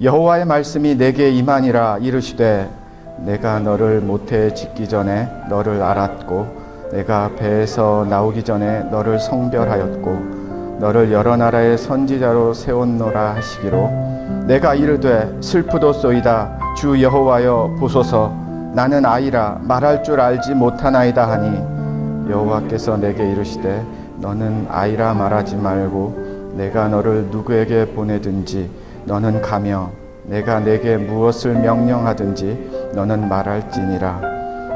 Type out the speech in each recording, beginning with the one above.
여호와의 말씀이 내게 임하니라. 이르시되 내가 너를 모태에 짓기 전에 너를 알았고 내가 배에서 나오기 전에 너를 성별하였고 너를 여러 나라의 선지자로 세웠노라 하시기로 내가 이르되 슬프도소이다. 주 여호와여 보소서. 나는 아이라 말할 줄 알지 못하나이다 하니 여호와께서 내게 이르시되 너는 아이라 말하지 말고 내가 너를 누구에게 보내든지 너는 가며 내가 내게 무엇을 명령하든지 너는 말할지니라.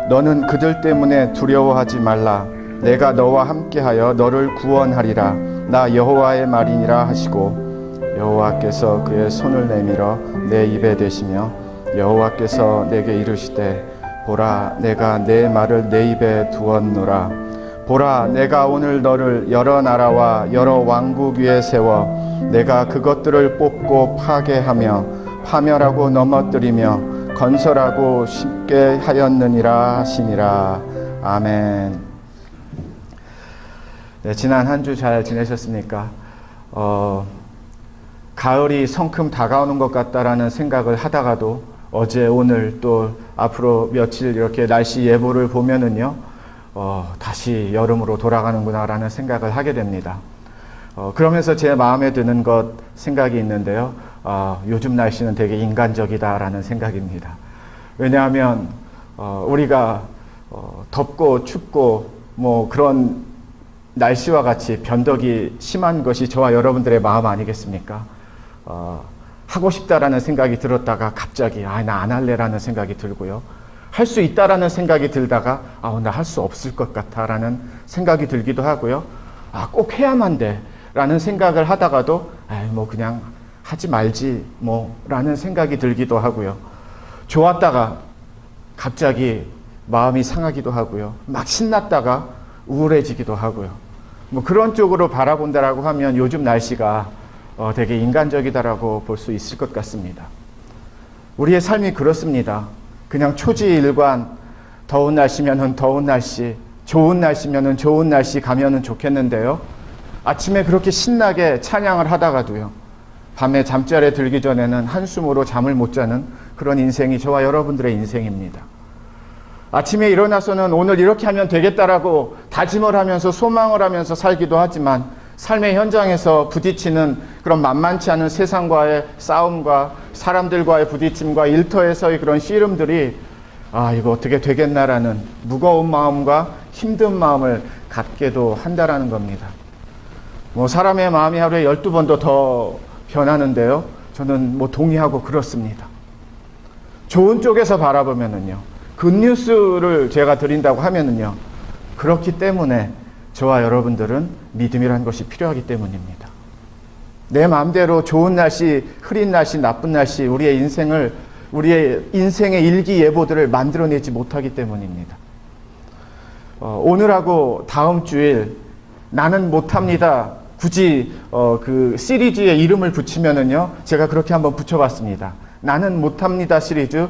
너는 그들 때문에 두려워하지 말라. 내가 너와 함께하여 너를 구원하리라. 나 여호와의 말이니라 하시고 여호와께서 그의 손을 내밀어 내 입에 대시며 여호와께서 내게 이르시되 보라 내가 내 말을 내 입에 두었노라. 보라 내가 오늘 너를 여러 나라와 여러 왕국 위에 세워 내가 그것들을 뽑고 파괴하며 파멸하고 넘어뜨리며 건설하고 쉽게 하였느니라 하시니라. 아멘. 네, 지난 한 주 잘 지내셨습니까? 가을이 성큼 다가오는 것 같다라는 생각을 하다가도 어제 오늘 또 앞으로 며칠 이렇게 날씨 예보를 보면은요 다시 여름으로 돌아가는구나 라는 생각을 하게 됩니다. 그러면서 제 마음에 드는 생각이 있는데요. 요즘 날씨는 되게 인간적이다 라는 생각입니다. 왜냐하면 우리가 덥고 춥고 뭐 그런 날씨와 같이 변덕이 심한 것이 저와 여러분들의 마음 아니겠습니까? 하고 싶다라는 생각이 들었다가 갑자기 나 안 할래라는 생각이 들고요. 할 수 있다라는 생각이 들다가 나 할 수 없을 것 같아라는 생각이 들기도 하고요. 꼭 해야만 돼라는 생각을 하다가도 뭐 그냥 하지 말지 라는 생각이 들기도 하고요. 좋았다가 갑자기 마음이 상하기도 하고요. 막 신났다가 우울해지기도 하고요. 뭐 그런 쪽으로 바라본다라고 하면 요즘 날씨가 되게 인간적이다라고 볼 수 있을 것 같습니다. 우리의 삶이 그렇습니다. 그냥 초지일관 더운 날씨면은 더운 날씨, 좋은 날씨면은 좋은 날씨 가면은 좋겠는데요. 아침에 그렇게 신나게 찬양을 하다가도요. 밤에 잠자리에 들기 전에는 한숨으로 잠을 못 자는 그런 인생이 저와 여러분들의 인생입니다. 아침에 일어나서는 오늘 이렇게 하면 되겠다라고 다짐을 하면서 소망을 하면서 살기도 하지만 삶의 현장에서 부딪히는 그런 만만치 않은 세상과의 싸움과 사람들과의 부딪힘과 일터에서의 그런 씨름들이 이거 어떻게 되겠나라는 무거운 마음과 힘든 마음을 갖게도 한다라는 겁니다. 사람의 마음이 하루에 12번도 더 변하는데요. 저는 동의하고 그렇습니다. 좋은 쪽에서 바라보면은요. 굿뉴스를 제가 드린다고 하면은요. 그렇기 때문에 저와 여러분들은 믿음이라는 것이 필요하기 때문입니다. 내 마음대로 좋은 날씨, 흐린 날씨, 나쁜 날씨, 우리의 인생의 일기예보들을 만들어내지 못하기 때문입니다. 오늘하고 다음 주일 나는 못합니다. 굳이 그 시리즈의 이름을 붙이면은요, 제가 그렇게 한번 붙여봤습니다. 나는 못합니다 시리즈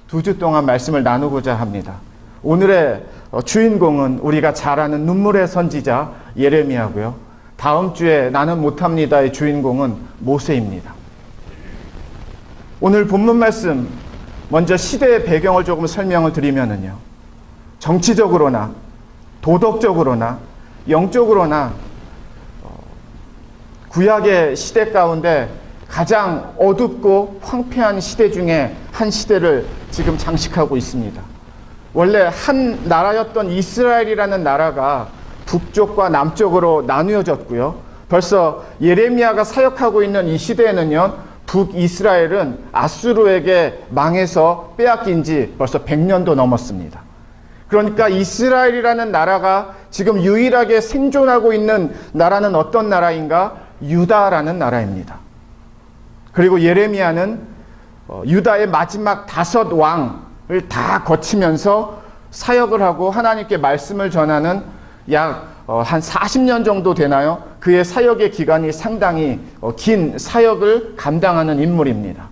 2주 동안 말씀을 나누고자 합니다. 오늘의 주인공은 우리가 잘 아는 눈물의 선지자 예레미야고요. 다음 주에 나는 못합니다의 주인공은 모세입니다. 오늘 본문 말씀 먼저 시대의 배경을 조금 설명을 드리면은요. 정치적으로나 도덕적으로나 영적으로나 구약의 시대 가운데 가장 어둡고 황폐한 시대 중에 한 시대를 지금 장식하고 있습니다. 원래 한 나라였던 이스라엘이라는 나라가 북쪽과 남쪽으로 나누어졌고요. 벌써 예레미야가 사역하고 있는 이 시대에는요, 북이스라엘은 아수르에게 망해서 빼앗긴 지 벌써 100년도 넘었습니다. 그러니까 이스라엘이라는 나라가 지금 유일하게 생존하고 있는 나라는 어떤 나라인가? 유다라는 나라입니다. 그리고 예레미야는 유다의 마지막 5 왕을 다 거치면서 사역을 하고 하나님께 말씀을 전하는 약 한 40년 정도 되나요? 그의 사역의 기간이 상당히 긴 사역을 감당하는 인물입니다.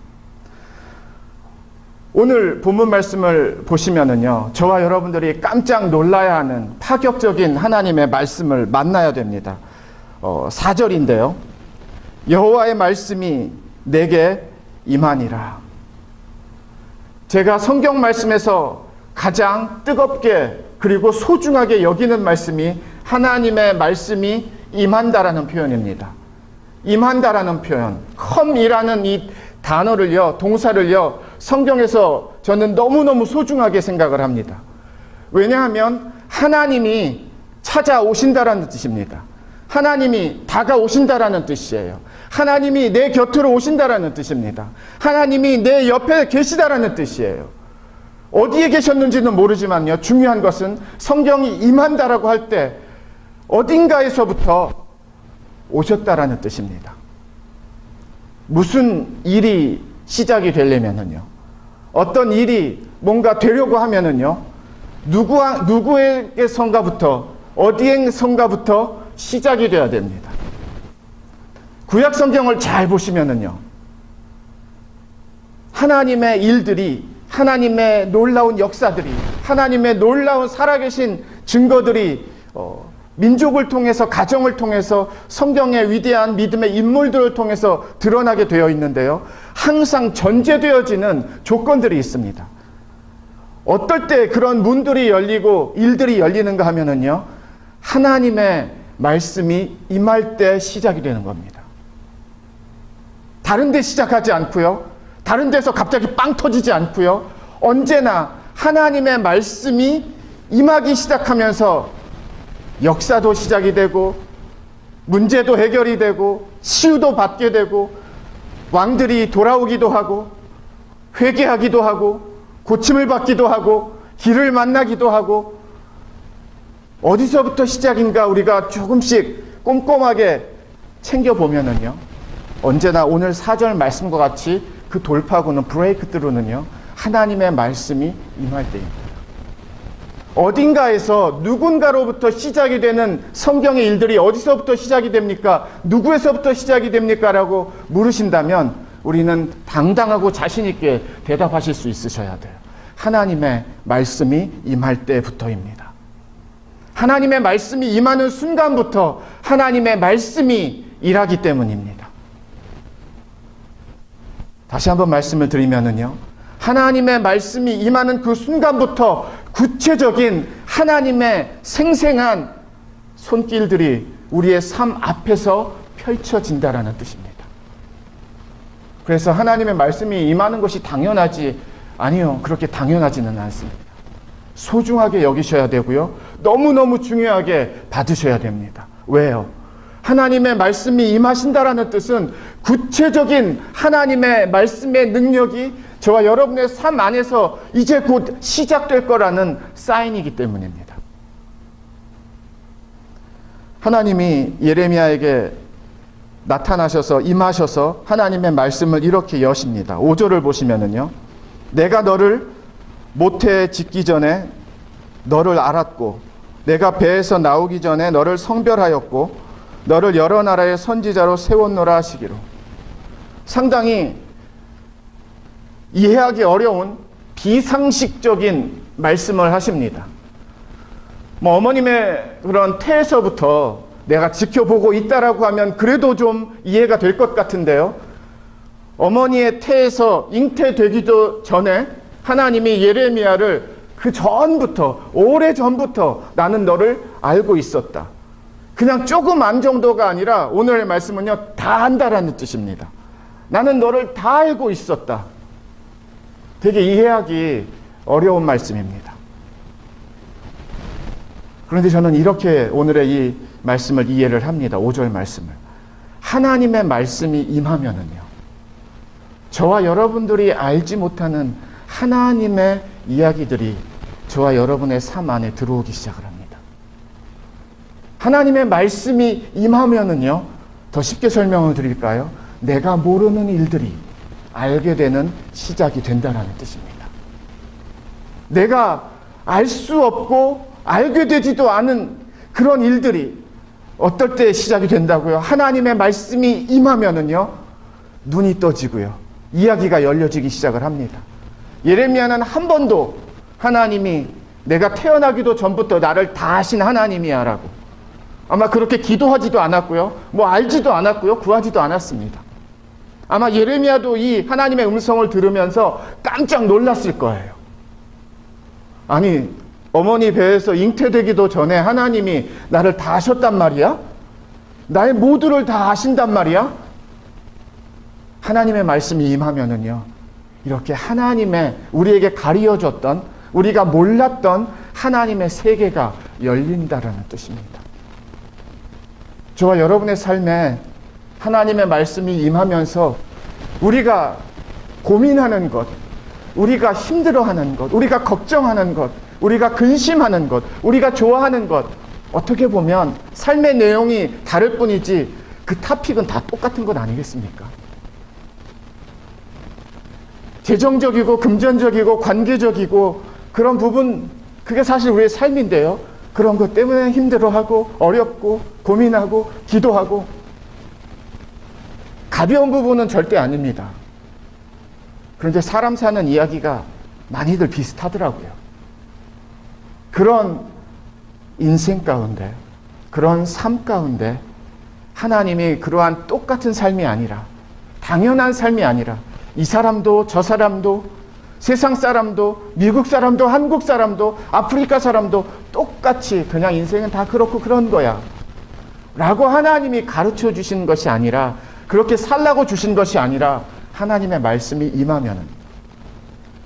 오늘 본문 말씀을 보시면은요, 저와 여러분들이 깜짝 놀라야 하는 파격적인 하나님의 말씀을 만나야 됩니다. 4절인데요. 여호와의 말씀이 내게 임하니라. 제가 성경 말씀에서 가장 뜨겁게 그리고 소중하게 여기는 말씀이 하나님의 말씀이 임한다라는 표현입니다. 임한다라는 표현, 컴이라는 이 단어를요, 동사를요, 성경에서 저는 너무너무 소중하게 생각을 합니다. 왜냐하면 하나님이 찾아오신다라는 뜻입니다. 하나님이 다가오신다라는 뜻이에요. 하나님이 내 곁으로 오신다라는 뜻입니다. 하나님이 내 옆에 계시다라는 뜻이에요. 어디에 계셨는지는 모르지만요, 중요한 것은 성경이 임한다라고 할 때 어딘가에서부터 오셨다라는 뜻입니다. 무슨 일이 시작이 되려면은요, 어떤 일이 뭔가 되려고 하면은요, 누구에게선가부터, 어디에선가부터 시작이 되어야 됩니다. 구약 성경을 잘 보시면은요, 하나님의 일들이, 하나님의 놀라운 역사들이, 하나님의 놀라운 살아계신 증거들이 민족을 통해서, 가정을 통해서, 성경의 위대한 믿음의 인물들을 통해서 드러나게 되어 있는데요, 항상 전제되어지는 조건들이 있습니다. 어떨 때 그런 문들이 열리고 일들이 열리는가 하면은요, 하나님의 말씀이 임할 때 시작이 되는 겁니다. 다른 데 시작하지 않고요, 다른 데서 갑자기 빵 터지지 않고요, 언제나 하나님의 말씀이 임하기 시작하면서 역사도 시작이 되고, 문제도 해결이 되고, 치유도 받게 되고, 왕들이 돌아오기도 하고, 회개하기도 하고, 고침을 받기도 하고, 길을 만나기도 하고, 어디서부터 시작인가 우리가 조금씩 꼼꼼하게 챙겨보면은요, 언제나 오늘 4절 말씀과 같이 그 돌파구는, 브레이크트루는요, 하나님의 말씀이 임할 때입니다. 어딘가에서 누군가로부터 시작이 되는 성경의 일들이 어디서부터 시작이 됩니까? 누구에서부터 시작이 됩니까? 라고 물으신다면 우리는 당당하고 자신 있게 대답하실 수 있으셔야 돼요. 하나님의 말씀이 임할 때부터입니다. 하나님의 말씀이 임하는 순간부터 하나님의 말씀이 일하기 때문입니다. 다시 한번 말씀을 드리면은요, 하나님의 말씀이 임하는 그 순간부터 구체적인 하나님의 생생한 손길들이 우리의 삶 앞에서 펼쳐진다라는 뜻입니다. 그래서 하나님의 말씀이 임하는 것이 당연하지, 아니요, 그렇게 당연하지는 않습니다. 소중하게 여기셔야 되고요, 너무너무 중요하게 받으셔야 됩니다. 왜요? 하나님의 말씀이 임하신다라는 뜻은 구체적인 하나님의 말씀의 능력이 저와 여러분의 삶 안에서 이제 곧 시작될 거라는 사인이기 때문입니다. 하나님이 예레미야에게 나타나셔서 임하셔서 하나님의 말씀을 이렇게 여십니다. 5절을 보시면은요, 내가 너를 모태에 짓기 전에 너를 알았고, 내가 배에서 나오기 전에 너를 성별하였고, 너를 여러 나라의 선지자로 세웠노라 하시기로. 상당히 이해하기 어려운 비상식적인 말씀을 하십니다. 어머님의 그런 태에서부터 내가 지켜보고 있다라고 하면 그래도 좀 이해가 될 것 같은데요, 어머니의 태에서 잉태되기도 전에 하나님이 예레미야를 그 전부터, 오래 전부터 나는 너를 알고 있었다. 그냥 조금 안 정도가 아니라 오늘의 말씀은요, 다 안다라는 뜻입니다. 나는 너를 다 알고 있었다. 되게 이해하기 어려운 말씀입니다. 그런데 저는 이렇게 오늘의 이 말씀을 이해를 합니다. 5절 말씀을. 하나님의 말씀이 임하면은요, 저와 여러분들이 알지 못하는 하나님의 이야기들이 저와 여러분의 삶 안에 들어오기 시작을 합니다. 하나님의 말씀이 임하면은요, 더 쉽게 설명을 드릴까요? 내가 모르는 일들이 알게 되는 시작이 된다는 뜻입니다. 내가 알 수 없고 알게 되지도 않은 그런 일들이 어떨 때 시작이 된다고요? 하나님의 말씀이 임하면은요, 눈이 떠지고요, 이야기가 열려지기 시작을 합니다. 예레미야는 한 번도 하나님이 내가 태어나기도 전부터 나를 다 아신 하나님이야 라고 아마 그렇게 기도하지도 않았고요, 알지도 않았고요, 구하지도 않았습니다. 아마 예레미야도 이 하나님의 음성을 들으면서 깜짝 놀랐을 거예요. 아니, 어머니 배에서 잉태되기도 전에 하나님이 나를 다 아셨단 말이야? 나의 모두를 다 아신단 말이야? 하나님의 말씀이 임하면은요, 이렇게 하나님의 우리에게 가리어줬던, 우리가 몰랐던 하나님의 세계가 열린다라는 뜻입니다. 저와 여러분의 삶에 하나님의 말씀이 임하면서 우리가 고민하는 것, 우리가 힘들어하는 것, 우리가 걱정하는 것, 우리가 근심하는 것, 우리가 좋아하는 것, 어떻게 보면 삶의 내용이 다를 뿐이지 그 토픽은 다 똑같은 것 아니겠습니까? 재정적이고 금전적이고 관계적이고 그런 부분, 그게 사실 우리의 삶인데요. 그런 것 때문에 힘들어하고 어렵고 고민하고 기도하고, 가벼운 부분은 절대 아닙니다. 그런데 사람 사는 이야기가 많이들 비슷하더라고요. 그런 인생 가운데, 그런 삶 가운데 하나님이 그러한 똑같은 삶이 아니라, 당연한 삶이 아니라, 이 사람도 저 사람도 세상 사람도 미국 사람도 한국 사람도 아프리카 사람도 똑같이 그냥 인생은 다 그렇고 그런 거야 라고 하나님이 가르쳐 주신 것이 아니라, 그렇게 살라고 주신 것이 아니라, 하나님의 말씀이 임하면은,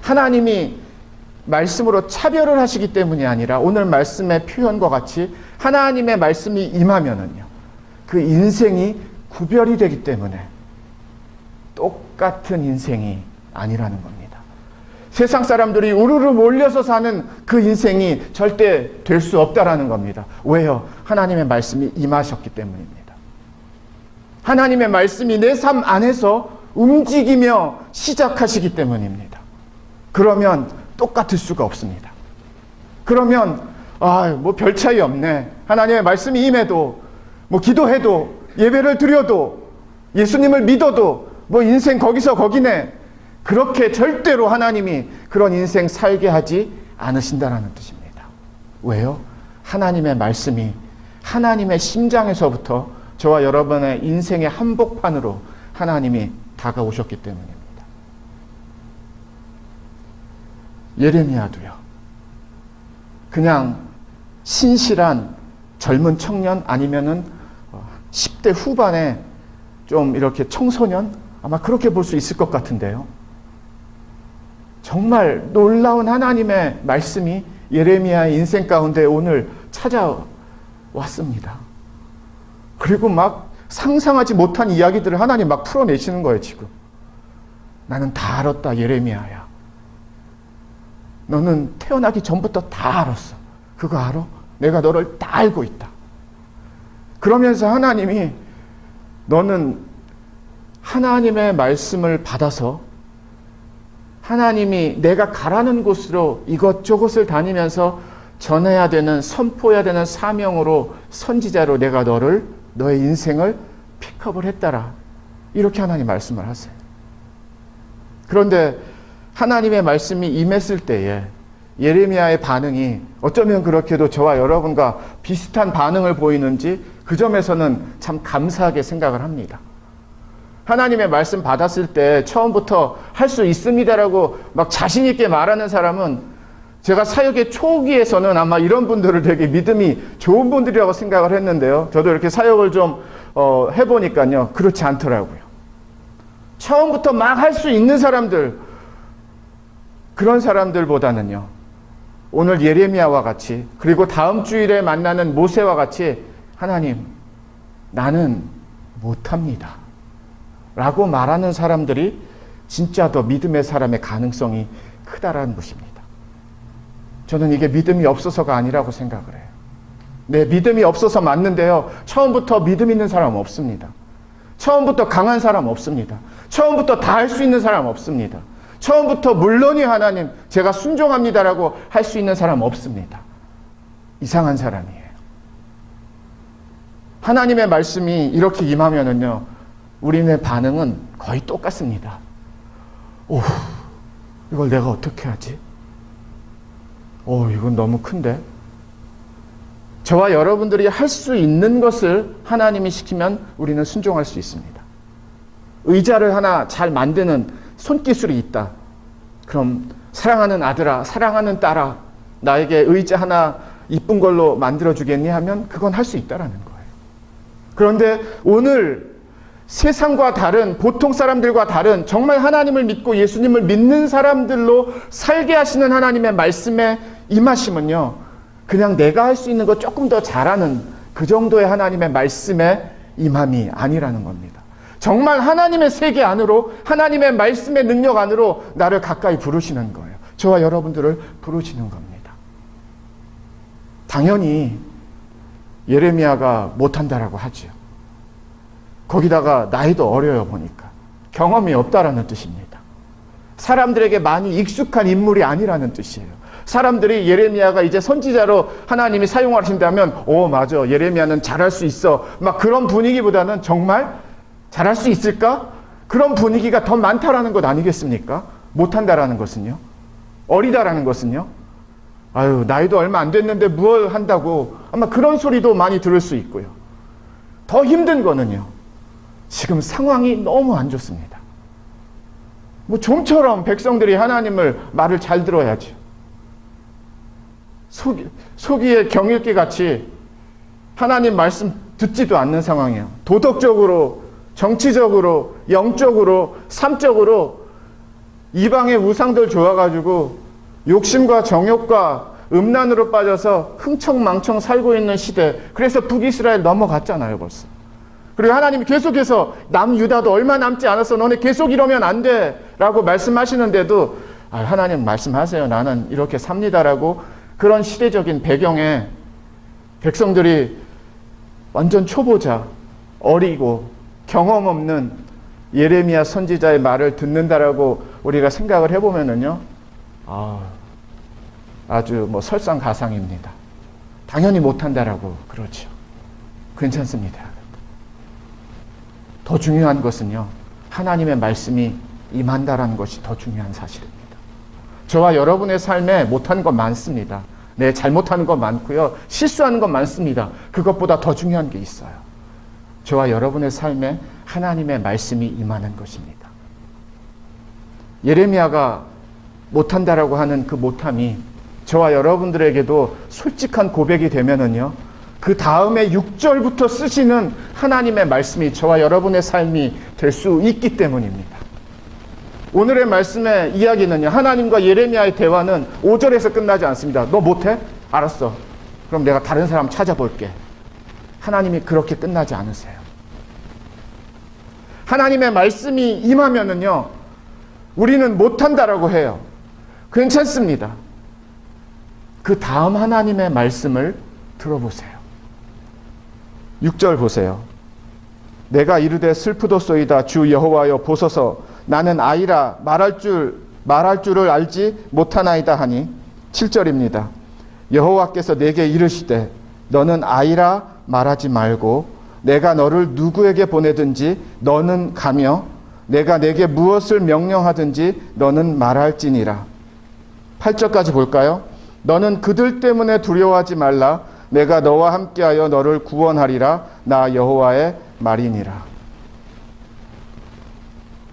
하나님이 말씀으로 차별을 하시기 때문이 아니라, 오늘 말씀의 표현과 같이 하나님의 말씀이 임하면은요, 그 인생이 구별이 되기 때문에 똑같은 인생이 아니라는 겁니다. 세상 사람들이 우르르 몰려서 사는 그 인생이 절대 될 수 없다라는 겁니다. 왜요? 하나님의 말씀이 임하셨기 때문입니다. 하나님의 말씀이 내 삶 안에서 움직이며 시작하시기 때문입니다. 그러면 똑같을 수가 없습니다. 그러면 뭐 별 차이 없네. 하나님의 말씀이 임해도, 뭐 기도해도, 예배를 드려도, 예수님을 믿어도 뭐 인생 거기서 거기네. 그렇게 절대로 하나님이 그런 인생 살게 하지 않으신다라는 뜻입니다. 왜요? 하나님의 말씀이 하나님의 심장에서부터 저와 여러분의 인생의 한복판으로 하나님이 다가오셨기 때문입니다. 예레미야도요, 그냥 신실한 젊은 청년, 아니면은 10대 후반에 좀 이렇게 청소년, 아마 그렇게 볼 수 있을 것 같은데요. 정말 놀라운 하나님의 말씀이 예레미야의 인생 가운데 오늘 찾아왔습니다. 그리고 막 상상하지 못한 이야기들을 하나님 막 풀어내시는 거예요, 지금. 나는 다 알았다, 예레미야야. 너는 태어나기 전부터 다 알았어. 그거 알아? 내가 너를 다 알고 있다. 그러면서 하나님이, 너는 하나님의 말씀을 받아서 하나님이 내가 가라는 곳으로 이것저것을 다니면서 전해야 되는, 선포해야 되는 사명으로, 선지자로 내가 너의 인생을 픽업을 했다라. 이렇게 하나님 말씀을 하세요. 그런데 하나님의 말씀이 임했을 때에 예레미야의 반응이 어쩌면 그렇게도 저와 여러분과 비슷한 반응을 보이는지, 그 점에서는 참 감사하게 생각을 합니다. 하나님의 말씀 받았을 때 처음부터 할 수 있습니다라고 막 자신 있게 말하는 사람은, 제가 사역의 초기에서는 아마 이런 분들을 되게 믿음이 좋은 분들이라고 생각을 했는데요. 저도 이렇게 사역을 좀 해보니까요, 그렇지 않더라고요. 처음부터 막 할 수 있는 사람들, 그런 사람들보다는요, 오늘 예레미야와 같이, 그리고 다음 주일에 만나는 모세와 같이, 하나님, 나는 못합니다 라고 말하는 사람들이 진짜 더 믿음의 사람의 가능성이 크다라는 것입니다. 저는 이게 믿음이 없어서가 아니라고 생각을 해요. 네, 믿음이 없어서 맞는데요, 처음부터 믿음 있는 사람 없습니다. 처음부터 강한 사람 없습니다. 처음부터 다 할 수 있는 사람 없습니다. 처음부터 물론이 하나님 제가 순종합니다라고 할 수 있는 사람 없습니다. 이상한 사람이에요. 하나님의 말씀이 이렇게 임하면은요, 우리의 반응은 거의 똑같습니다. 오, 이걸 내가 어떻게 하지? 이건 너무 큰데? 저와 여러분들이 할 수 있는 것을 하나님이 시키면 우리는 순종할 수 있습니다. 의자를 하나 잘 만드는 손기술이 있다. 그럼 사랑하는 아들아, 사랑하는 딸아, 나에게 의자 하나 이쁜 걸로 만들어주겠니? 하면 그건 할 수 있다라는 거예요. 그런데 오늘 세상과 다른, 보통 사람들과 다른, 정말 하나님을 믿고 예수님을 믿는 사람들로 살게 하시는 하나님의 말씀에 임하심은요, 그냥 내가 할 수 있는 거 조금 더 잘하는 그 정도의 하나님의 말씀에 임함이 아니라는 겁니다. 정말 하나님의 세계 안으로, 하나님의 말씀의 능력 안으로 나를 가까이 부르시는 거예요. 저와 여러분들을 부르시는 겁니다. 당연히 예레미야가 못한다라고 하죠. 거기다가 나이도 어려요 보니까. 경험이 없다라는 뜻입니다. 사람들에게 많이 익숙한 인물이 아니라는 뜻이에요. 사람들이 예레미야가 이제 선지자로 하나님이 사용하신다면 맞아, 예레미야는 잘할 수 있어, 막 그런 분위기보다는 정말 잘할 수 있을까? 그런 분위기가 더 많다라는 것 아니겠습니까? 못한다라는 것은요. 어리다라는 것은요. 아유, 나이도 얼마 안 됐는데 뭘 한다고, 아마 그런 소리도 많이 들을 수 있고요. 더 힘든 거는요, 지금 상황이 너무 안 좋습니다. 뭐 좀처럼 백성들이 하나님을 말을 잘 들어야죠. 소기의 경읽기 같이 하나님 말씀 듣지도 않는 상황이에요. 도덕적으로, 정치적으로, 영적으로, 삶적으로 이방의 우상들 좋아가지고 욕심과 정욕과 음란으로 빠져서 흥청망청 살고 있는 시대. 그래서 북이스라엘 넘어갔잖아요 벌써. 그리고 하나님이 계속해서 남유다도 얼마 남지 않았어, 너네 계속 이러면 안 돼 라고 말씀하시는데도 하나님 말씀하세요, 나는 이렇게 삽니다라고, 그런 시대적인 배경에 백성들이 완전 초보자, 어리고 경험 없는 예레미야 선지자의 말을 듣는다라고 우리가 생각을 해보면은요, 아주 뭐 설상가상입니다. 당연히 못한다라고 그러죠. 괜찮습니다. 더 중요한 것은요, 하나님의 말씀이 임한다라는 것이 더 중요한 사실입니다. 저와 여러분의 삶에 못하는 것 많습니다. 네, 잘못하는 것 많고요, 실수하는 것 많습니다. 그것보다 더 중요한 게 있어요. 저와 여러분의 삶에 하나님의 말씀이 임하는 것입니다. 예레미야가 못한다라고 하는 그 못함이 저와 여러분들에게도 솔직한 고백이 되면은요, 그 다음에 6절부터 쓰시는 하나님의 말씀이 저와 여러분의 삶이 될 수 있기 때문입니다. 오늘의 말씀의 이야기는요, 하나님과 예레미야의 대화는 5절에서 끝나지 않습니다. 너 못해? 알았어. 그럼 내가 다른 사람 찾아볼게. 하나님이 그렇게 끝나지 않으세요. 하나님의 말씀이 임하면은요, 우리는 못한다라고 해요. 괜찮습니다. 그 다음 하나님의 말씀을 들어보세요. 6절 보세요. 내가 이르되 슬프도소이다 주 여호와여 보소서 나는 아이라 말할 줄을 알지 못하나이다 하니. 7절입니다. 여호와께서 내게 이르시되 너는 아이라 말하지 말고 내가 너를 누구에게 보내든지 너는 가며 내가 내게 무엇을 명령하든지 너는 말할지니라. 8절까지 볼까요? 너는 그들 때문에 두려워하지 말라. 내가 너와 함께하여 너를 구원하리라. 나 여호와의 말이니라.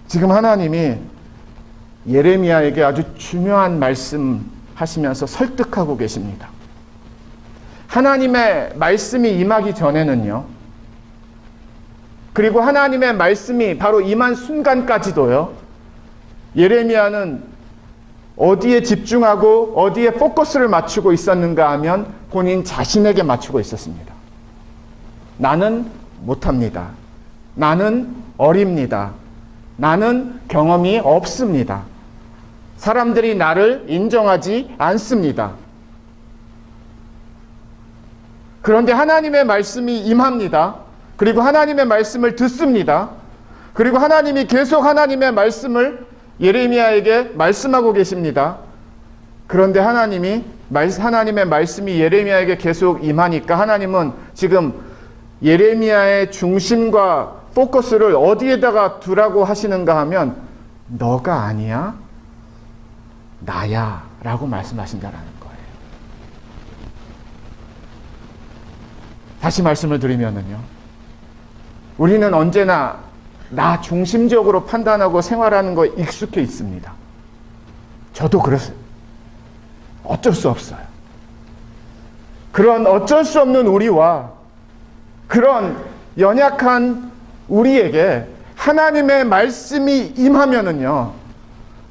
지금 하나님이 예레미야에게 아주 중요한 말씀 하시면서 설득하고 계십니다. 하나님의 말씀이 임하기 전에는요, 그리고 하나님의 말씀이 바로 임한 순간까지도요, 예레미야는 어디에 집중하고 어디에 포커스를 맞추고 있었는가 하면 본인 자신에게 맞추고 있었습니다. 나는 못합니다. 나는 어립니다. 나는 경험이 없습니다. 사람들이 나를 인정하지 않습니다. 그런데 하나님의 말씀이 임합니다. 그리고 하나님의 말씀을 듣습니다. 그리고 하나님이 계속 하나님의 말씀을 예레미야에게 말씀하고 계십니다. 그런데 하나님의 말씀이 예레미야에게 계속 임하니까 하나님은 지금 예레미야의 중심과 포커스를 어디에다가 두라고 하시는가 하면 너가 아니야, 나야 라고 말씀하신다는 거예요. 다시 말씀을 드리면은요, 우리는 언제나 나 중심적으로 판단하고 생활하는 거에 익숙해 있습니다. 저도 그랬어요. 어쩔 수 없어요. 그런 어쩔 수 없는 우리와 그런 연약한 우리에게 하나님의 말씀이 임하면은요,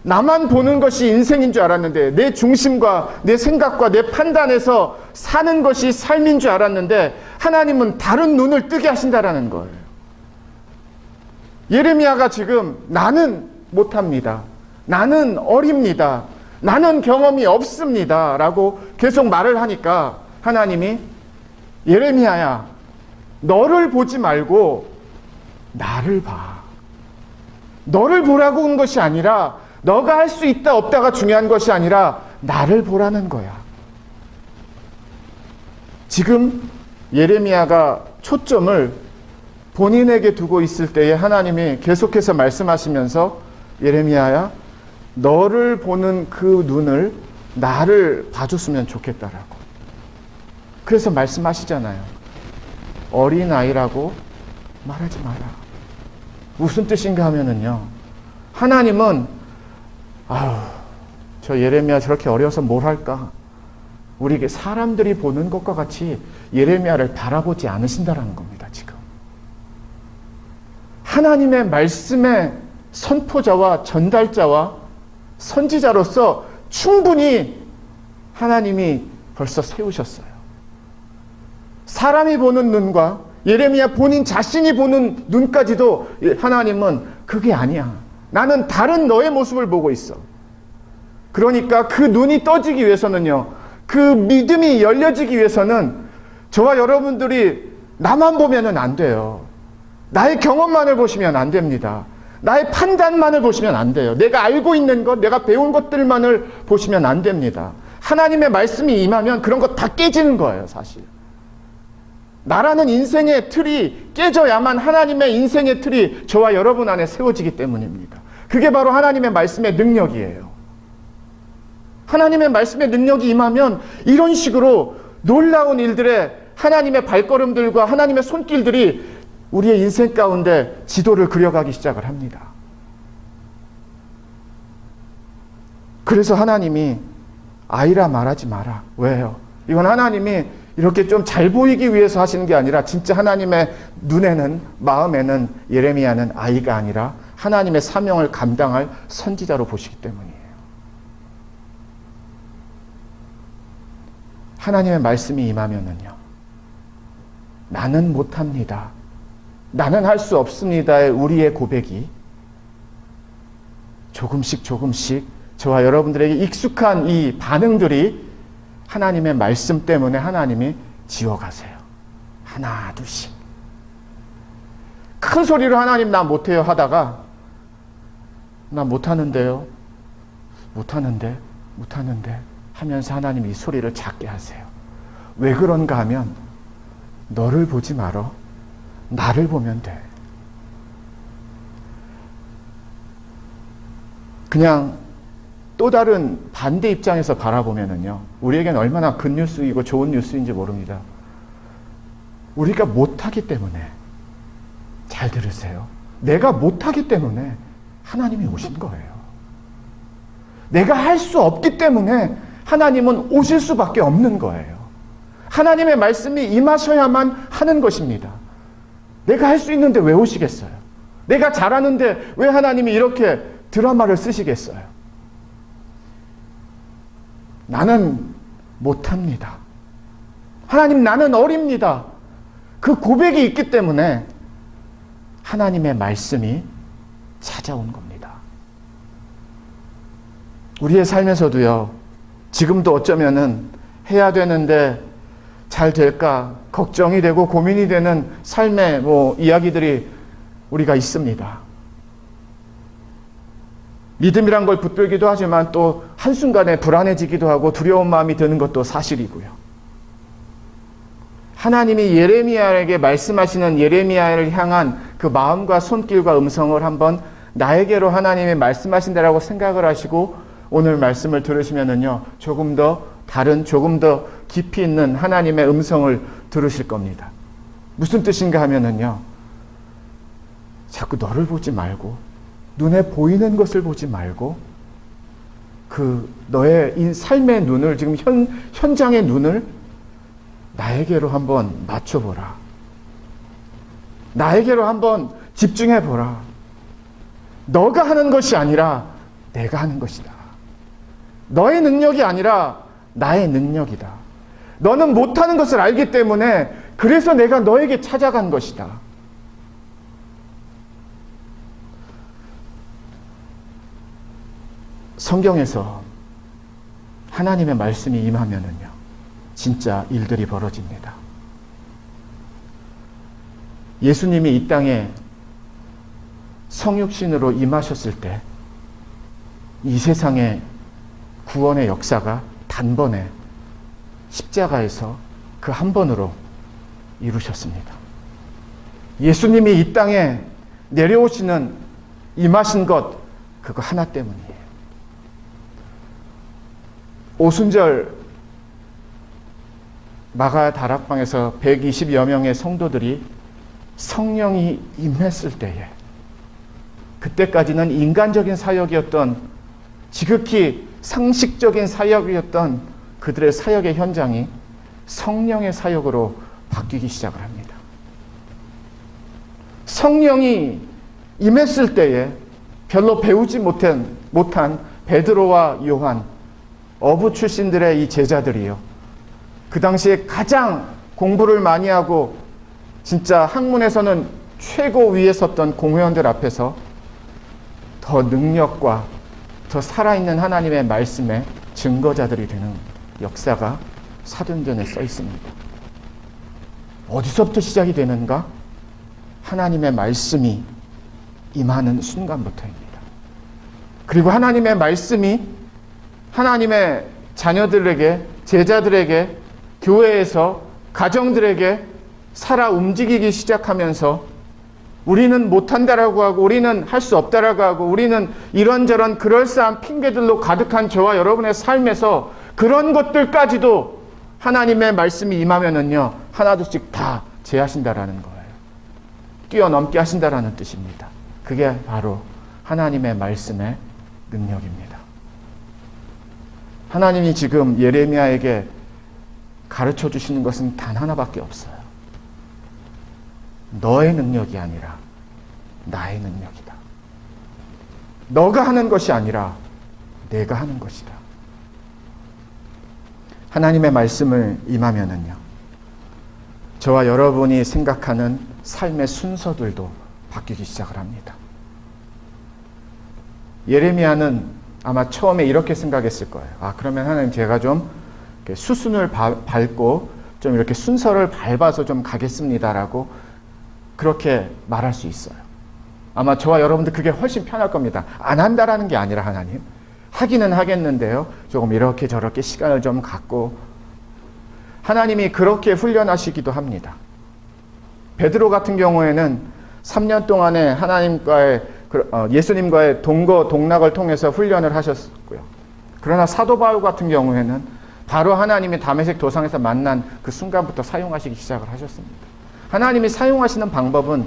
나만 보는 것이 인생인 줄 알았는데, 내 중심과 내 생각과 내 판단에서 사는 것이 삶인 줄 알았는데, 하나님은 다른 눈을 뜨게 하신다라는 거예요. 예레미야가 지금 나는 못합니다, 나는 어립니다, 나는 경험이 없습니다 라고 계속 말을 하니까 하나님이 예레미야야, 너를 보지 말고 나를 봐. 너를 보라고 온 것이 아니라, 너가 할 수 있다 없다가 중요한 것이 아니라 나를 보라는 거야. 지금 예레미야가 초점을 본인에게 두고 있을 때에 하나님이 계속해서 말씀하시면서 예레미야야, 너를 보는 그 눈을 나를 봐줬으면 좋겠다라고. 그래서 말씀하시잖아요. 어린아이라고 말하지 마라. 무슨 뜻인가 하면은요, 하나님은 저 예레미야 저렇게 어려서 뭘 할까? 우리 사람들이 보는 것과 같이 예레미야를 바라보지 않으신다라는 겁니다. 지금 하나님의 말씀의 선포자와 전달자와 선지자로서 충분히 하나님이 벌써 세우셨어요. 사람이 보는 눈과 예레미야 본인 자신이 보는 눈까지도 하나님은 그게 아니야. 나는 다른 너의 모습을 보고 있어. 그러니까 그 눈이 떠지기 위해서는요, 그 믿음이 열려지기 위해서는 저와 여러분들이 나만 보면은 안 돼요. 나의 경험만을 보시면 안 됩니다. 나의 판단만을 보시면 안 돼요. 내가 알고 있는 것, 내가 배운 것들만을 보시면 안 됩니다. 하나님의 말씀이 임하면 그런 거 다 깨지는 거예요, 사실. 나라는 인생의 틀이 깨져야만 하나님의 인생의 틀이 저와 여러분 안에 세워지기 때문입니다. 그게 바로 하나님의 말씀의 능력이에요. 하나님의 말씀의 능력이 임하면 이런 식으로 놀라운 일들에 하나님의 발걸음들과 하나님의 손길들이 우리의 인생 가운데 지도를 그려가기 시작을 합니다. 그래서 하나님이 아이라 말하지 마라. 왜요? 이건 하나님이 이렇게 좀 잘 보이기 위해서 하시는 게 아니라 진짜 하나님의 눈에는, 마음에는 예레미야는 아이가 아니라 하나님의 사명을 감당할 선지자로 보시기 때문이에요. 하나님의 말씀이 임하면은요, 나는 못합니다, 나는 할 수 없습니다의 우리의 고백이 조금씩 저와 여러분들에게 익숙한 이 반응들이 하나님의 말씀 때문에 하나님이 지워가세요. 하나 둘씩 큰 소리로 하나님 나 못해요 하다가 나 못하는데요, 못하는데 하면서 하나님 이 소리를 작게 하세요. 왜 그런가 하면 너를 보지 말어, 나를 보면 돼. 그냥 또 다른 반대 입장에서 바라보면은요, 우리에겐 얼마나 굿뉴스이고 좋은 뉴스인지 모릅니다. 우리가 못하기 때문에, 잘 들으세요, 내가 못하기 때문에 하나님이 오신 거예요. 내가 할 수 없기 때문에 하나님은 오실 수밖에 없는 거예요. 하나님의 말씀이 임하셔야만 하는 것입니다. 내가 할 수 있는데 왜 오시겠어요? 내가 잘하는데 왜 하나님이 이렇게 드라마를 쓰시겠어요? 나는 못합니다, 하나님 나는 어립니다, 그 고백이 있기 때문에 하나님의 말씀이 찾아온 겁니다. 우리의 삶에서도요, 지금도 어쩌면은 해야 되는데 잘 될까 걱정이 되고 고민이 되는 삶의 이야기들이 우리가 있습니다. 믿음이란 걸 붙들기도 하지만 또 한순간에 불안해지기도 하고 두려운 마음이 드는 것도 사실이고요. 하나님이 예레미야에게 말씀하시는 예레미야를 향한 그 마음과 손길과 음성을 한번 나에게로 하나님이 말씀하신다라고 생각을 하시고 오늘 말씀을 들으시면은요, 조금 더 다른, 조금 더 깊이 있는 하나님의 음성을 들으실 겁니다. 무슨 뜻인가 하면은요, 자꾸 너를 보지 말고 눈에 보이는 것을 보지 말고 그 너의 이 삶의 눈을 지금 현장의 눈을 나에게로 한번 맞춰보라. 나에게로 한번 집중해보라. 너가 하는 것이 아니라 내가 하는 것이다. 너의 능력이 아니라 나의 능력이다. 너는 못하는 것을 알기 때문에 그래서 내가 너에게 찾아간 것이다. 성경에서 하나님의 말씀이 임하면은요, 진짜 일들이 벌어집니다. 예수님이 이 땅에 성육신으로 임하셨을 때 이 세상의 구원의 역사가 단번에 십자가에서 그 한 번으로 이루셨습니다. 예수님이 이 땅에 내려오시는 임하신 것 그거 하나 때문이에요. 오순절 마가 다락방에서 120여 명의 성도들이 성령이 임했을 때에 그때까지는 인간적인 사역이었던 지극히 상식적인 사역이었던 그들의 사역의 현장이 성령의 사역으로 바뀌기 시작을 합니다. 성령이 임했을 때에 별로 배우지 못한 베드로와 요한, 어부 출신들의 이 제자들이요, 그 당시에 가장 공부를 많이 하고 진짜 학문에서는 최고 위에 섰던 공회원들 앞에서 더 능력과 더 살아있는 하나님의 말씀의 증거자들이 되는 역사가 사도행전에 써 있습니다. 어디서부터 시작이 되는가? 하나님의 말씀이 임하는 순간부터입니다. 그리고 하나님의 말씀이 하나님의 자녀들에게, 제자들에게, 교회에서, 가정들에게 살아 움직이기 시작하면서 우리는 못한다라고 하고 우리는 할 수 없다라고 하고 우리는 이런저런 그럴싸한 핑계들로 가득한 저와 여러분의 삶에서 그런 것들까지도 하나님의 말씀이 임하면은요, 하나둘씩 다 제하신다라는 거예요. 뛰어넘게 하신다라는 뜻입니다. 그게 바로 하나님의 말씀의 능력입니다. 하나님이 지금 예레미야에게 가르쳐 주시는 것은 단 하나밖에 없어요. 너의 능력이 아니라 나의 능력이다. 너가 하는 것이 아니라 내가 하는 것이다. 하나님의 말씀을 임하면은요, 저와 여러분이 생각하는 삶의 순서들도 바뀌기 시작을 합니다. 예레미야는 아마 처음에 이렇게 생각했을 거예요. 그러면 하나님, 제가 좀 수순을 밟고 좀 이렇게 순서를 밟아서 좀 가겠습니다라고 그렇게 말할 수 있어요. 아마 저와 여러분들 그게 훨씬 편할 겁니다. 안 한다라는 게 아니라 하나님, 하기는 하겠는데요, 조금 이렇게 저렇게 시간을 좀 갖고, 하나님이 그렇게 훈련하시기도 합니다. 베드로 같은 경우에는 3년 동안에 하나님과의 예수님과의 동거 동락을 통해서 훈련을 하셨고요. 그러나 사도 바울 같은 경우에는 바로 하나님이 다메섹 도상에서 만난 그 순간부터 사용하시기 시작을 하셨습니다. 하나님이 사용하시는 방법은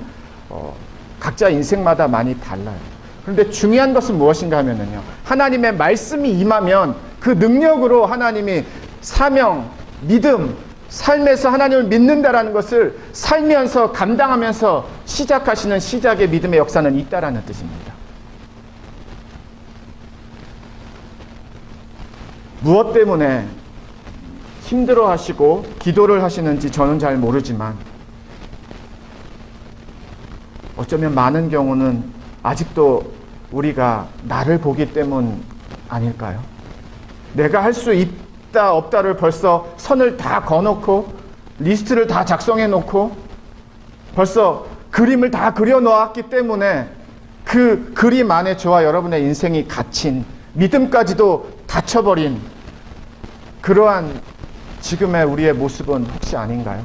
각자 인생마다 많이 달라요. 그런데 중요한 것은 무엇인가 하면요, 하나님의 말씀이 임하면 그 능력으로 하나님이 사명, 믿음, 삶에서 하나님을 믿는다라는 것을 살면서 감당하면서 시작하시는 시작의 믿음의 역사는 있다라는 뜻입니다. 무엇 때문에 힘들어하시고 기도를 하시는지 저는 잘 모르지만 어쩌면 많은 경우는 아직도 우리가 나를 보기 때문 아닐까요? 내가 할 수 있다 없다를 벌써 선을 다 그어놓고 리스트를 다 작성해 놓고 벌써 그림을 다 그려 놓았기 때문에 그 그림 안에 저와 여러분의 인생이 갇힌, 믿음까지도 닫혀버린 그러한 지금의 우리의 모습은 혹시 아닌가요?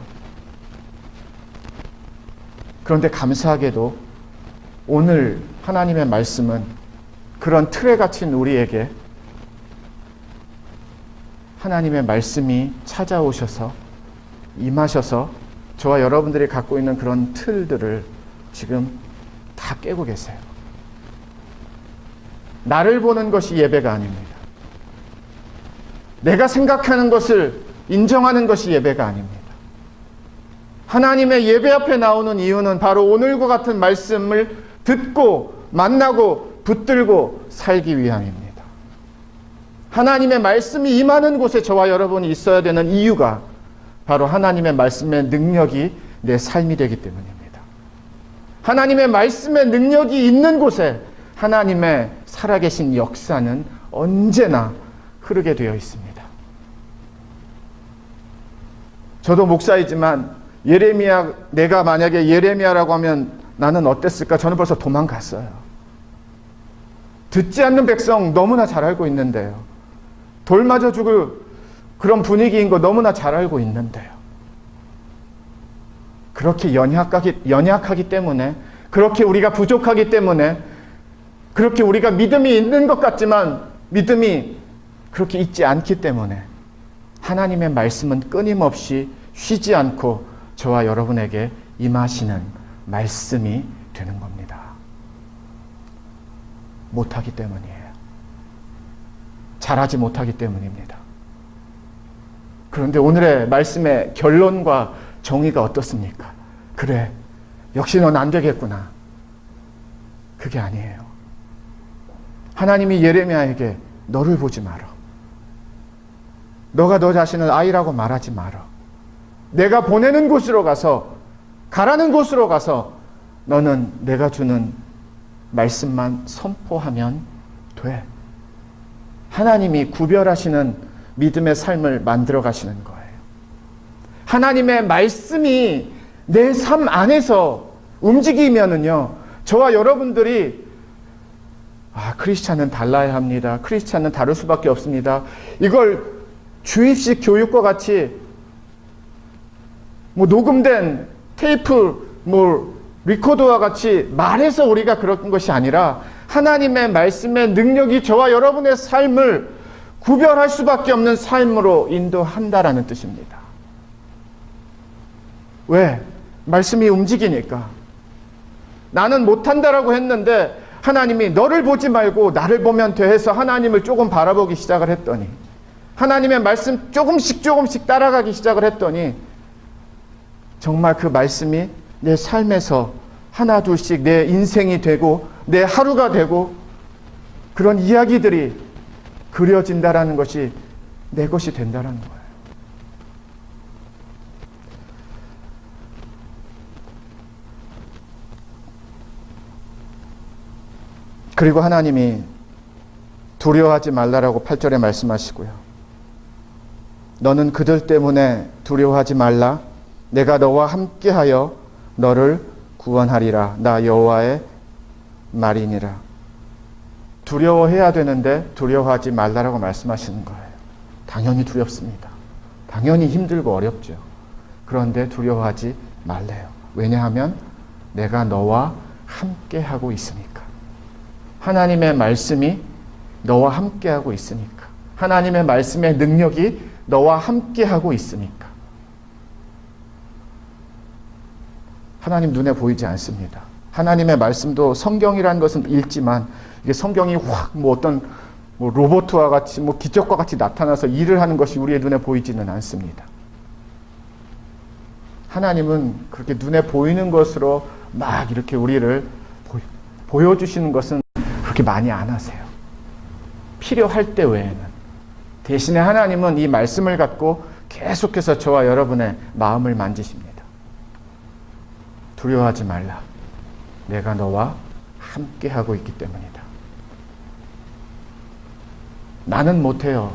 그런데 감사하게도 오늘 하나님의 말씀은 그런 틀에 갇힌 우리에게 하나님의 말씀이 찾아오셔서 임하셔서 저와 여러분들이 갖고 있는 그런 틀들을 지금 다 다 깨고 계세요. 나를 보는 것이 예배가 아닙니다. 내가 생각하는 것을 인정하는 것이 예배가 아닙니다. 하나님의 예배 앞에 나오는 이유는 바로 오늘과 같은 말씀을 듣고 만나고 붙들고 살기 위함입니다. 하나님의 말씀이 임하는 곳에 저와 여러분이 있어야 되는 이유가 바로 하나님의 말씀의 능력이 내 삶이 되기 때문입니다. 하나님의 말씀의 능력이 있는 곳에 하나님의 살아계신 역사는 언제나 흐르게 되어 있습니다. 저도 목사이지만 내가 만약에 예레미야라고 하면 나는 어땠을까? 저는 벌써 도망갔어요. 듣지 않는 백성 너무나 잘 알고 있는데요. 돌 맞아 죽을 그런 분위기인 거 너무나 잘 알고 있는데요. 그렇게 연약하기 때문에, 그렇게 우리가 부족하기 때문에, 그렇게 우리가 믿음이 있는 것 같지만 믿음이 그렇게 있지 않기 때문에 하나님의 말씀은 끊임없이 쉬지 않고 저와 여러분에게 임하시는 말씀이 되는 겁니다. 못하기 때문이에요. 잘하지 못하기 때문입니다. 그런데 오늘의 말씀의 결론과 정의가 어떻습니까? 그래, 역시 넌 안 되겠구나. 그게 아니에요. 하나님이 예레미야에게 너를 보지 마라. 너가 너 자신을 아이라고 말하지 마라. 내가 보내는 곳으로 가서, 가라는 곳으로 가서 너는 내가 주는 말씀만 선포하면 돼. 하나님이 구별하시는 믿음의 삶을 만들어 가시는 거예요. 하나님의 말씀이 내 삶 안에서 움직이면은요, 저와 여러분들이 크리스찬은 달라야 합니다. 크리스찬은 다를 수밖에 없습니다. 이걸 주입식 교육과 같이 녹음된 테이프, 리코더와 같이 말해서 우리가 그런 것이 아니라 하나님의 말씀의 능력이 저와 여러분의 삶을 구별할 수밖에 없는 삶으로 인도한다라는 뜻입니다. 왜? 말씀이 움직이니까. 나는 못한다라고 했는데 하나님이 너를 보지 말고 나를 보면 돼 해서 하나님을 조금 바라보기 시작을 했더니, 하나님의 말씀 조금씩 따라가기 시작을 했더니 정말 그 말씀이 내 삶에서 하나 둘씩 내 인생이 되고 내 하루가 되고 그런 이야기들이 그려진다라는 것이 내 것이 된다라는 거예요. 그리고 하나님이 두려워하지 말라라고 8절에 말씀하시고요. 너는 그들 때문에 두려워하지 말라. 내가 너와 함께하여 너를 구원하리라. 나 여호와의 말이니라. 두려워해야 되는데 두려워하지 말라라고 말씀하시는 거예요. 당연히 두렵습니다. 당연히 힘들고 어렵죠. 그런데 두려워하지 말래요. 왜냐하면 내가 너와 함께하고 있으니까. 하나님의 말씀이 너와 함께하고 있으니까. 하나님의 말씀의 능력이 너와 함께하고 있으니까. 하나님 눈에 보이지 않습니다. 하나님의 말씀도 성경이라는 것은 읽지만 이게 성경이 어떤 로봇과 같이 기적과 같이 나타나서 일을 하는 것이 우리의 눈에 보이지는 않습니다. 하나님은 그렇게 눈에 보이는 것으로 막 이렇게 우리를 보여주시는 것은 그렇게 많이 안 하세요. 필요할 때 외에는. 대신에 하나님은 이 말씀을 갖고 계속해서 저와 여러분의 마음을 만지십니다. 두려워하지 말라. 내가 너와 함께하고 있기 때문이다. 나는 못해요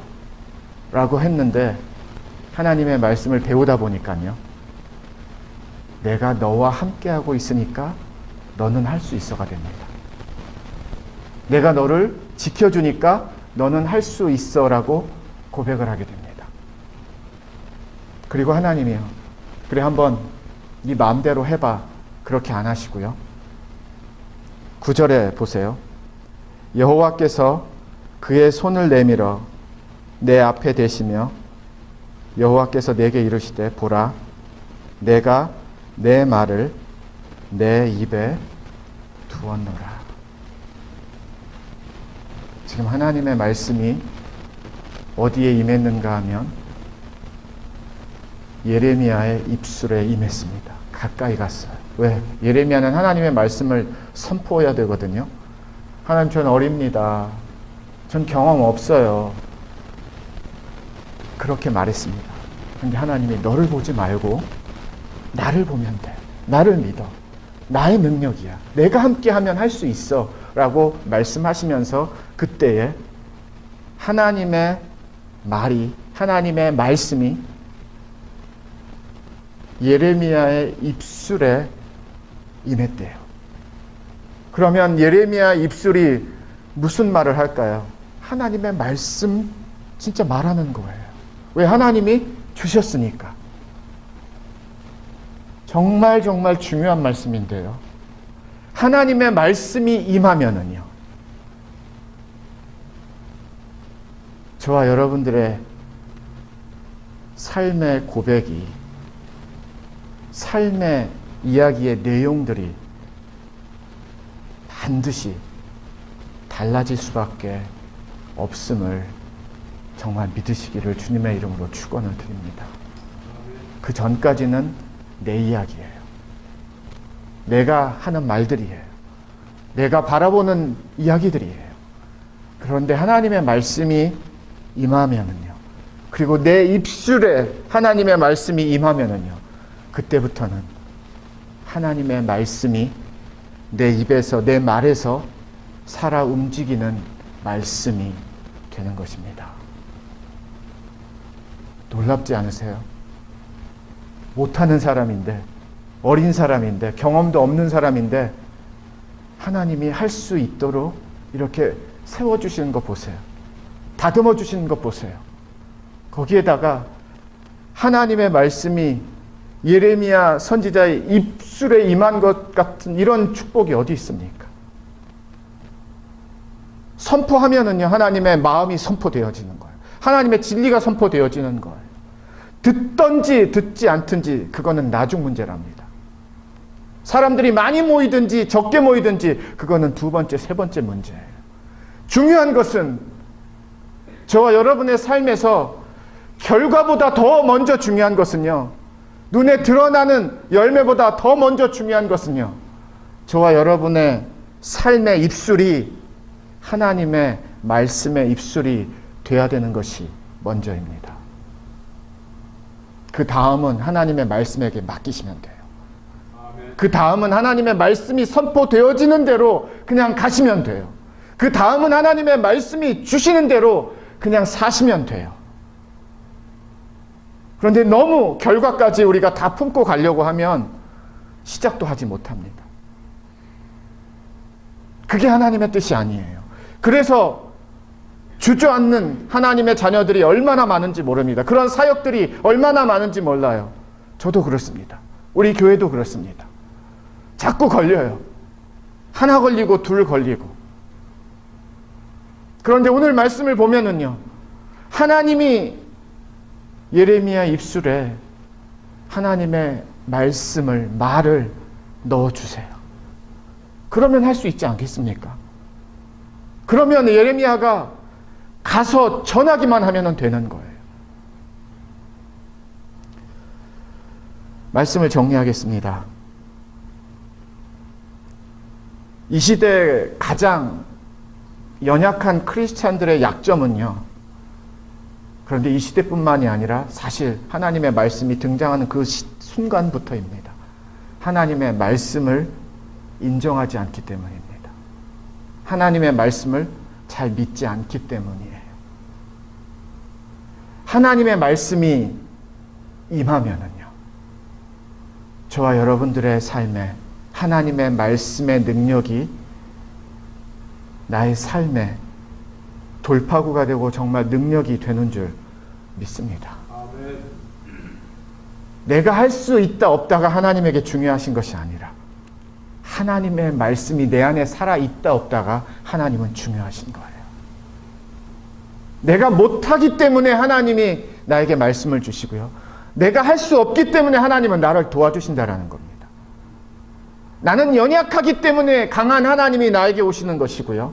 라고 했는데 하나님의 말씀을 배우다 보니까요, 내가 너와 함께하고 있으니까 너는 할 수 있어가 됩니다. 내가 너를 지켜주니까 너는 할 수 있어라고 고백을 하게 됩니다. 그리고 하나님이요, 그래 한번 네 마음대로 해봐, 그렇게 안 하시고요. 9절에 보세요. 여호와께서 그의 손을 내밀어 내 앞에 대시며 여호와께서 내게 이르시되 보라, 내가 내 말을 내 입에 두었노라. 지금 하나님의 말씀이 어디에 임했는가 하면 예레미야의 입술에 임했습니다. 가까이 갔어요. 왜? 예레미야는 하나님의 말씀을 선포해야 되거든요. 하나님, 전 어립니다. 전 경험 없어요. 그렇게 말했습니다. 그런데 하나님이 너를 보지 말고 나를 보면 돼. 나를 믿어. 나의 능력이야. 내가 함께하면 할 수 있어. 라고 말씀하시면서 그때에 하나님의 말이, 하나님의 말씀이 예레미야의 입술에 임했대요. 그러면 예레미야 입술이 무슨 말을 할까요? 하나님의 말씀 진짜 말하는 거예요. 왜? 하나님이 주셨으니까. 정말 중요한 말씀인데요. 하나님의 말씀이 임하면은요, 저와 여러분들의 삶의 고백이, 삶의 이야기의 내용들이 반드시 달라질 수밖에 없음을 정말 믿으시기를 주님의 이름으로 축원을 드립니다. 그 전까지는 내 이야기예요. 내가 하는 말들이에요. 내가 바라보는 이야기들이에요. 그런데 하나님의 말씀이 임하면은요, 그리고 내 입술에 하나님의 말씀이 임하면은요, 그때부터는 하나님의 말씀이 내 입에서, 내 말에서 살아 움직이는 말씀이 되는 것입니다. 놀랍지 않으세요? 못하는 사람인데, 어린 사람인데, 경험도 없는 사람인데 하나님이 할 수 있도록 이렇게 세워주시는 거 보세요. 다듬어 주시는 것 보세요. 거기에다가 하나님의 말씀이 예레미야 선지자의 입술에 임한 것 같은 이런 축복이 어디 있습니까? 선포하면은요, 하나님의 마음이 선포되어지는 거예요. 하나님의 진리가 선포되어지는 거예요. 듣던지 듣지 않든지 그거는 나중 문제랍니다. 사람들이 많이 모이든지 적게 모이든지 그거는 두 번째, 세 번째 문제예요. 중요한 것은 저와 여러분의 삶에서 결과보다 더 먼저 중요한 것은요, 눈에 드러나는 열매보다 더 먼저 중요한 것은요, 저와 여러분의 삶의 입술이 하나님의 말씀의 입술이 되어야 되는 것이 먼저입니다. 그 다음은 하나님의 말씀에게 맡기시면 돼요. 그 다음은 하나님의 말씀이 선포되어지는 대로 그냥 가시면 돼요. 그 다음은 하나님의 말씀이 주시는 대로 그냥 사시면 돼요. 그런데 너무 결과까지 우리가 다 품고 가려고 하면 시작도 하지 못합니다. 그게 하나님의 뜻이 아니에요. 그래서 주저앉는 하나님의 자녀들이 얼마나 많은지 모릅니다. 그런 사역들이 얼마나 많은지 몰라요. 저도 그렇습니다. 우리 교회도 그렇습니다. 자꾸 걸려요. 하나 걸리고 둘 걸리고. 그런데 오늘 말씀을 보면은요, 하나님이 예레미야 입술에 하나님의 말씀을, 말을 넣어주세요. 그러면 할 수 있지 않겠습니까? 그러면 예레미야가 가서 전하기만 하면 되는 거예요. 말씀을 정리하겠습니다. 이 시대 가장 연약한 크리스찬들의 약점은요, 그런데 이 시대뿐만이 아니라 사실 하나님의 말씀이 등장하는 그 순간부터입니다. 하나님의 말씀을 인정하지 않기 때문입니다. 하나님의 말씀을 잘 믿지 않기 때문이에요. 하나님의 말씀이 임하면은요, 저와 여러분들의 삶에 하나님의 말씀의 능력이 나의 삶에 돌파구가 되고 정말 능력이 되는 줄 믿습니다. 아멘. 내가 할 수 있다 없다가 하나님에게 중요하신 것이 아니라 하나님의 말씀이 내 안에 살아있다 없다가 하나님은 중요하신 거예요. 내가 못하기 때문에 하나님이 나에게 말씀을 주시고요, 내가 할 수 없기 때문에 하나님은 나를 도와주신다라는 겁니다. 나는 연약하기 때문에 강한 하나님이 나에게 오시는 것이고요.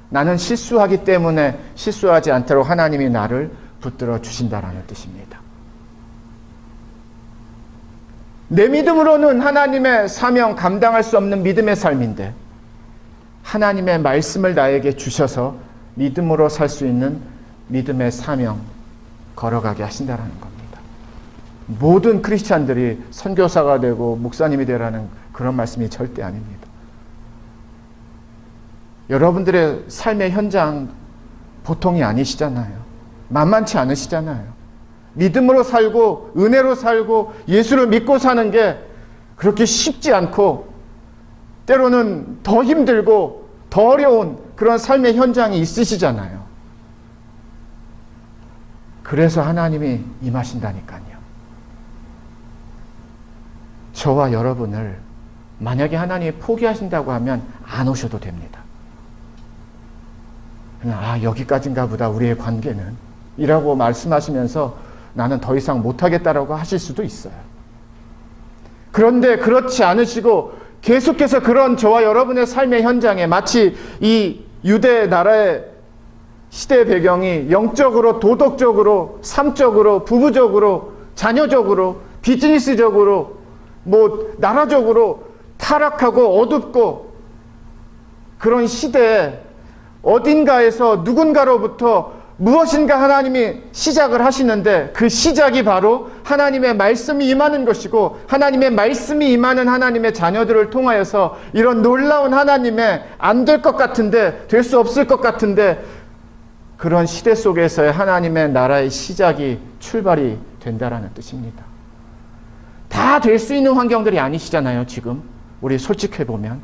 나는 실수하기 때문에 실수하지 않도록 하나님이 나를 붙들어 주신다라는 뜻입니다. 내 믿음으로는 하나님의 사명 감당할 수 없는 믿음의 삶인데 하나님의 말씀을 나에게 주셔서 믿음으로 살 수 있는 믿음의 사명 걸어가게 하신다라는 겁니다. 모든 크리스찬들이 선교사가 되고 목사님이 되라는 그런 말씀이 절대 아닙니다. 여러분들의 삶의 현장 보통이 아니시잖아요. 만만치 않으시잖아요. 믿음으로 살고 은혜로 살고 예수를 믿고 사는 게 그렇게 쉽지 않고 때로는 더 힘들고 더 어려운 그런 삶의 현장이 있으시잖아요. 그래서 하나님이 임하신다니까요. 저와 여러분을 만약에 하나님이 포기하신다고 하면 안 오셔도 됩니다. 그냥 여기까지인가 보다 우리의 관계는 이라고 말씀하시면서 나는 더 이상 못하겠다라고 하실 수도 있어요. 그런데 그렇지 않으시고 계속해서 그런 저와 여러분의 삶의 현장에 마치 이 유대 나라의 시대 배경이 영적으로, 도덕적으로, 삶적으로, 부부적으로, 자녀적으로, 비즈니스적으로, 나라적으로 타락하고 어둡고 그런 시대에 어딘가에서 누군가로부터 무엇인가 하나님이 시작을 하시는데 그 시작이 바로 하나님의 말씀이 임하는 것이고 하나님의 말씀이 임하는 하나님의 자녀들을 통하여서 이런 놀라운 하나님의 안 될 것 같은데 될 수 없을 것 같은데 그런 시대 속에서의 하나님의 나라의 시작이 출발이 된다라는 뜻입니다. 다 될 수 있는 환경들이 아니시잖아요. 지금 우리 솔직해 보면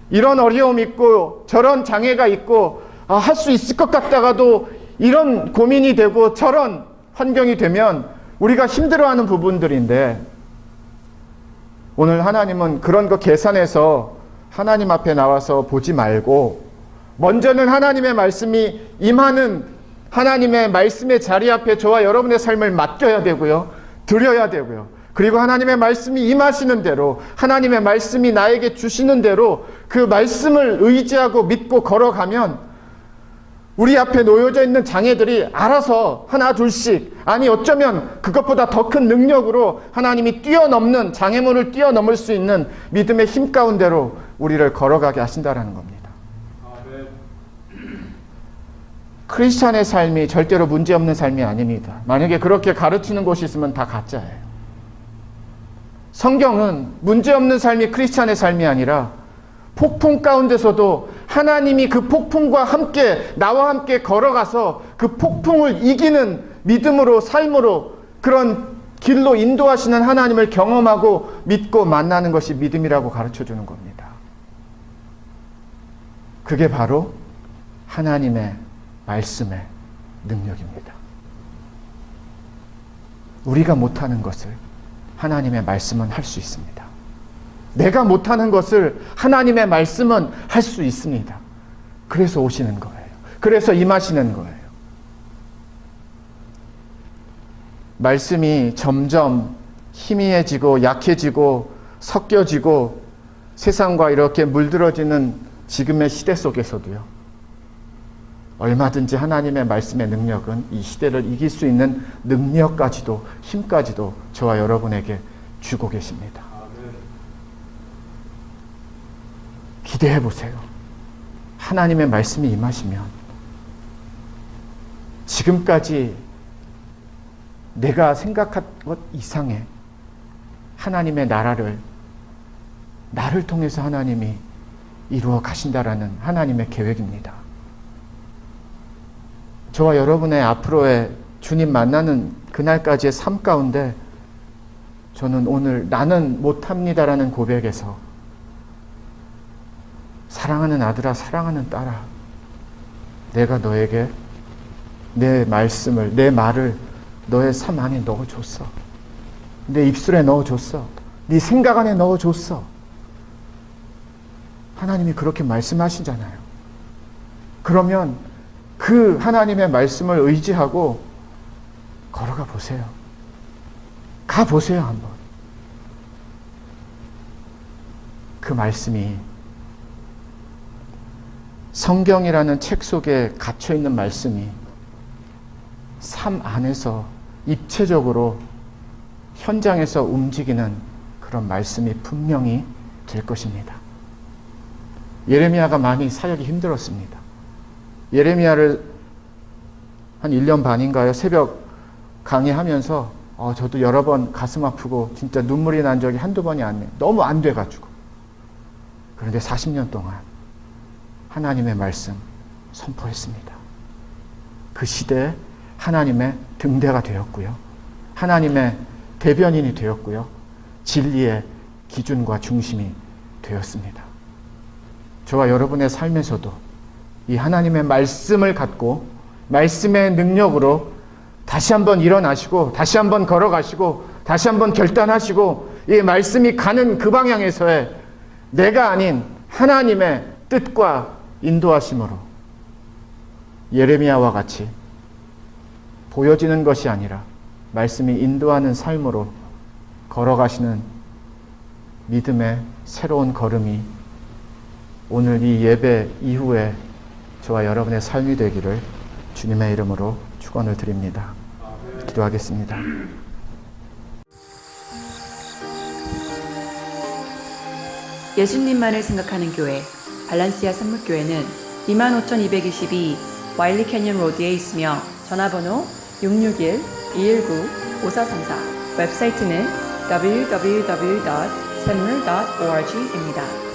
이런 어려움이 있고 저런 장애가 있고 할 수 있을 것 같다가도 이런 고민이 되고 저런 환경이 되면 우리가 힘들어하는 부분들인데 오늘 하나님은 그런 거 계산해서 하나님 앞에 나와서 보지 말고 먼저는 하나님의 말씀이 임하는 하나님의 말씀의 자리 앞에 저와 여러분의 삶을 맡겨야 되고요. 드려야 되고요. 그리고 하나님의 말씀이 임하시는 대로 하나님의 말씀이 나에게 주시는 대로 그 말씀을 의지하고 믿고 걸어가면 우리 앞에 놓여져 있는 장애들이 알아서 하나 둘씩 아니 어쩌면 그것보다 더 큰 능력으로 하나님이 뛰어넘는 장애물을 뛰어넘을 수 있는 믿음의 힘 가운데로 우리를 걸어가게 하신다라는 겁니다. 크리스찬의 삶이 절대로 문제없는 삶이 아닙니다. 만약에 그렇게 가르치는 곳이 있으면 다 가짜예요. 성경은 문제없는 삶이 크리스찬의 삶이 아니라 폭풍 가운데서도 하나님이 그 폭풍과 함께 나와 함께 걸어가서 그 폭풍을 이기는 믿음으로 삶으로 그런 길로 인도하시는 하나님을 경험하고 믿고 만나는 것이 믿음이라고 가르쳐주는 겁니다. 그게 바로 하나님의 말씀의 능력입니다. 우리가 못하는 것을 하나님의 말씀은 할 수 있습니다. 내가 못하는 것을 하나님의 말씀은 할 수 있습니다. 그래서 오시는 거예요. 그래서 임하시는 거예요. 말씀이 점점 희미해지고 약해지고 섞여지고 세상과 이렇게 물들어지는 지금의 시대 속에서도요. 얼마든지 하나님의 말씀의 능력은 이 시대를 이길 수 있는 능력까지도 힘까지도 저와 여러분에게 주고 계십니다. 기대해 보세요. 하나님의 말씀이 임하시면 지금까지 내가 생각한 것 이상의 하나님의 나라를 나를 통해서 하나님이 이루어 가신다라는 하나님의 계획입니다. 저와 여러분의 앞으로의 주님 만나는 그날까지의 삶 가운데 저는 오늘 나는 못합니다라는 고백에서 사랑하는 아들아 사랑하는 딸아 내가 너에게 내 말씀을 내 말을 너의 삶 안에 넣어줬어. 내 입술에 넣어줬어. 네 생각 안에 넣어줬어. 하나님이 그렇게 말씀하시잖아요. 그러면 그 하나님의 말씀을 의지하고 걸어가 보세요. 가 보세요 한번. 그 말씀이 성경이라는 책 속에 갇혀 있는 말씀이 삶 안에서 입체적으로 현장에서 움직이는 그런 말씀이 분명히 될 것입니다. 예레미야가 많이 사역이 힘들었습니다. 예레미야를 한 1년 반인가요? 새벽 강의하면서 저도 여러 번 가슴 아프고 진짜 눈물이 난 적이 한두 번이 아니에요. 너무 안 돼가지고. 그런데 40년 동안 하나님의 말씀 선포했습니다. 그 시대에 하나님의 등대가 되었고요. 하나님의 대변인이 되었고요. 진리의 기준과 중심이 되었습니다. 저와 여러분의 삶에서도 이 하나님의 말씀을 갖고 말씀의 능력으로 다시 한번 일어나시고 다시 한번 걸어가시고 다시 한번 결단하시고 이 말씀이 가는 그 방향에서의 내가 아닌 하나님의 뜻과 인도하심으로 예레미야와 같이 보여지는 것이 아니라 말씀이 인도하는 삶으로 걸어가시는 믿음의 새로운 걸음이 오늘 이 예배 이후에 저와 여러분의 삶이 되기를 주님의 이름으로 축원을 드립니다. 기도하겠습니다. 예수님만을 생각하는 교회 발란시아 선물교회는 25,222 와일리 캐년 로드에 있으며 전화번호 661-219-5434 웹사이트는 www.샘물.org입니다.